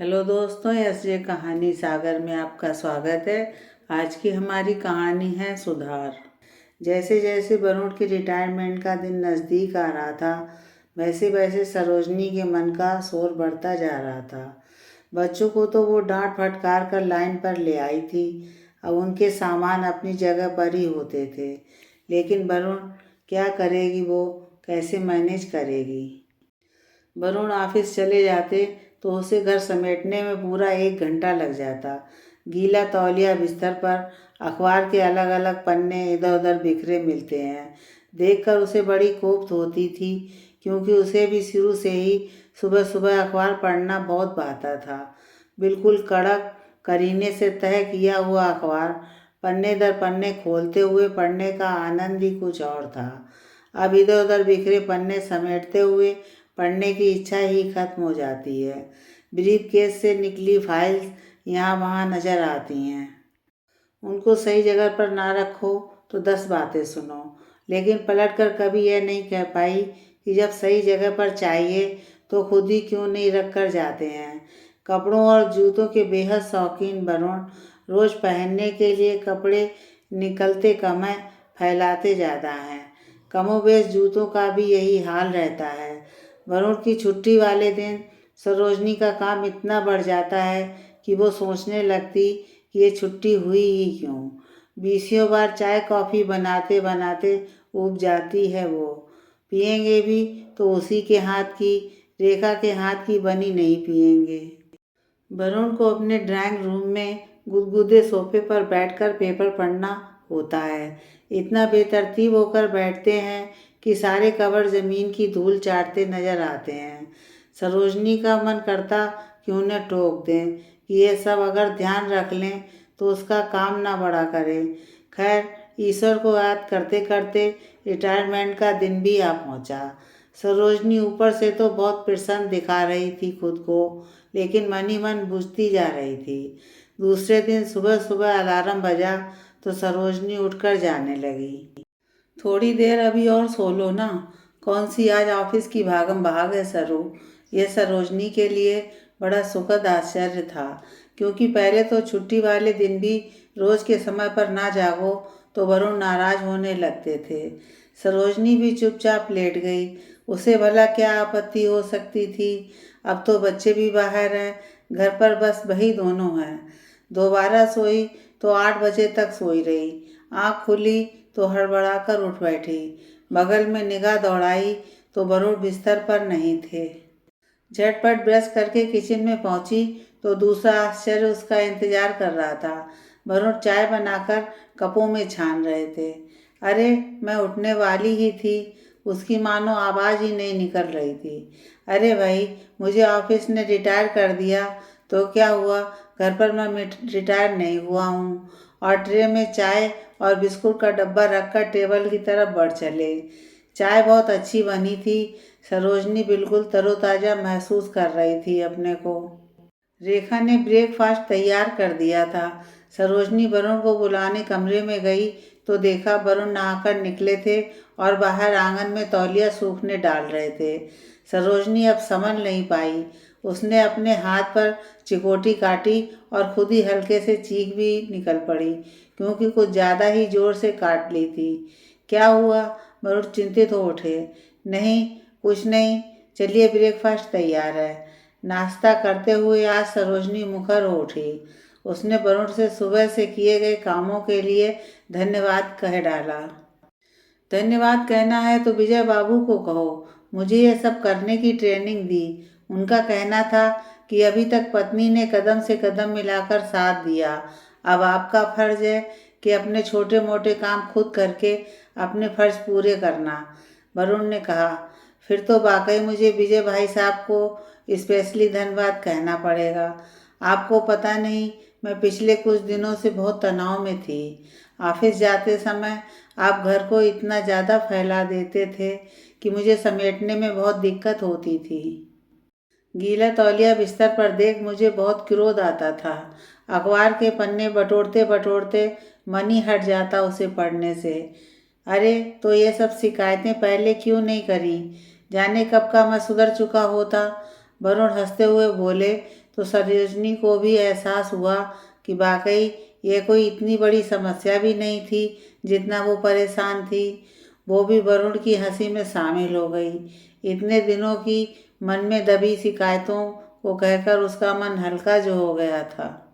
Hello दोस्तों, SJ कहानी सागर में आपका स्वागत है। आज की हमारी कहानी है सुधार। जैसे जैसे वरुण के रिटायरमेंट का दिन नज़दीक आ रहा था, वैसे वैसे सरोजनी के मन का शोर बढ़ता जा रहा था। बच्चों को तो वो डांट फटकार कर लाइन पर ले आई थी। अब उनके सामान अपनी जगह पर ही होते थे, लेकिन वरुण क्या करेगी? वो कैसे मैनेज करेगी? वरुण ऑफिस चले जाते तो उसे घर समेटने में पूरा 1 घंटा लग जाता। गीला तौलिया बिस्तर पर, अखबार के अलग अलग पन्ने इधर उधर बिखरे मिलते हैं। देखकर उसे बड़ी कोफ्त होती थी, क्योंकि उसे भी शुरू से ही सुबह सुबह अखबार पढ़ना बहुत भाता था। बिल्कुल कड़क करीने से तह किया हुआ अखबार पन्ने दर पन्ने खोलते हुए पढ़ने का आनंद ही कुछ और था। अब इधर उधर बिखरे पन्ने समेटते हुए पढ़ने की इच्छा ही खत्म हो जाती है। ब्रीफ केस से निकली फाइल्स यहाँ वहाँ नज़र आती हैं। उनको सही जगह पर ना रखो तो 10 बातें सुनो, लेकिन पलट कर कभी यह नहीं कह पाई कि जब सही जगह पर चाहिए तो खुद ही क्यों नहीं रख कर जाते हैं। कपड़ों और जूतों के बेहद शौकीन वरुण रोज़ पहनने के लिए कपड़े निकलते कम है, फैलाते ज़्यादा हैं। कमोबेश जूतों का भी यही हाल रहता है। वरुण की छुट्टी वाले दिन सरोजनी का काम इतना बढ़ जाता है कि वो सोचने लगती कि ये छुट्टी हुई ही क्यों। बीसियों बार चाय कॉफ़ी बनाते बनाते ऊब जाती है वो। पियेंगे भी तो उसी के हाथ की, रेखा के हाथ की बनी नहीं पियेंगे। वरुण को अपने ड्राइंग रूम में गुदगुदे सोफे पर बैठकर पेपर पढ़ना होता है। इतना बेतरतीब होकर बैठते हैं कि सारे कवर ज़मीन की धूल चाटते नज़र आते हैं। सरोजनी का मन करता कि उन्हें टोक दें कि ये सब अगर ध्यान रख लें तो उसका काम ना बड़ा करें। खैर, ईश्वर को याद करते करते रिटायरमेंट का दिन भी आ पहुंचा। सरोजनी ऊपर से तो बहुत प्रसन्न दिखा रही थी खुद को, लेकिन मन ही मन बुझती जा रही थी। दूसरे दिन सुबह सुबह अलार्म बजा तो सरोजनी उठकर जाने लगी। थोड़ी देर अभी और सो लो ना। कौन सी आज ऑफिस की भागम भाग है सरू। यह सरोजनी के लिए बड़ा सुखद आश्चर्य था, क्योंकि पहले तो छुट्टी वाले दिन भी रोज़ के समय पर ना जागो तो वरुण नाराज़ होने लगते थे। सरोजनी भी चुपचाप लेट गई। उसे भला क्या आपत्ति हो सकती थी? अब तो बच्चे भी बाहर हैं, घर पर बस वही दोनों हैं। दोबारा सोई तो 8 बजे तक सोई रही। आँख खुली तो हड़बड़ा कर उठ बैठी। बगल में निगाह दौड़ाई तो वरुण बिस्तर पर नहीं थे। झटपट ब्रश करके किचन में पहुंची तो दूसरा आश्चर्य उसका इंतजार कर रहा था। वरुण चाय बनाकर कपों में छान रहे थे। अरे, मैं उठने वाली ही थी, उसकी मानो आवाज़ ही नहीं निकल रही थी। अरे भाई, मुझे ऑफिस ने रिटायर कर दिया तो क्या हुआ? घर पर मैं रिटायर नहीं हुआ हूँ। और ट्रे में चाय और बिस्कुट का डब्बा रखकर टेबल की तरफ बढ़ चले। चाय बहुत अच्छी बनी थी। सरोजनी बिल्कुल तरोताज़ा महसूस कर रही थी अपने को। रेखा ने ब्रेकफास्ट तैयार कर दिया था। सरोजनी वरुण को बुलाने कमरे में गई तो देखा वरुण नहाकर निकले थे और बाहर आंगन में तौलिया सूखने डाल रहे थे। सरोजनी अब समझ नहीं पाई। उसने अपने हाथ पर चिकोटी काटी और खुद ही हल्के से चीख भी निकल पड़ी, क्योंकि कुछ ज़्यादा ही जोर से काट ली थी। क्या हुआ? वरुण चिंतित हो उठे। नहीं, कुछ नहीं, चलिए ब्रेकफास्ट तैयार है। नाश्ता करते हुए आज सरोजनी मुखर हो उठी। उसने वरुण से सुबह से किए गए कामों के लिए धन्यवाद कह डाला। धन्यवाद कहना है तो विजय बाबू को कहो, मुझे ये सब करने की ट्रेनिंग दी। उनका कहना था कि अभी तक पत्नी ने कदम से कदम मिलाकर साथ दिया। अब आपका फर्ज है कि अपने छोटे मोटे काम खुद करके अपने फर्ज पूरे करना, वरुण ने कहा। फिर तो वाकई मुझे विजय भाई साहब को स्पेशली धन्यवाद कहना पड़ेगा। आपको पता नहीं, मैं पिछले कुछ दिनों से बहुत तनाव में थी। ऑफिस जाते समय आप घर को इतना ज़्यादा फैला देते थे कि मुझे समेटने में बहुत दिक्कत होती थी। गीला तौलिया बिस्तर पर देख मुझे बहुत क्रोध आता था। अखबार के पन्ने बटोरते बटोरते मन ही हट जाता उसे पढ़ने से। अरे, तो ये सब शिकायतें पहले क्यों नहीं करी? जाने कब का मैं सुधर चुका होता। वरुण हंसते हुए बोले तो सरोजनी को भी एहसास हुआ कि वाकई ये कोई इतनी बड़ी समस्या भी नहीं थी जितना वो परेशान थी। वो भी वरुण की हंसी में शामिल हो गई। इतने दिनों की मन में दबी शिकायतों को कहकर उसका मन हल्का जो हो गया था।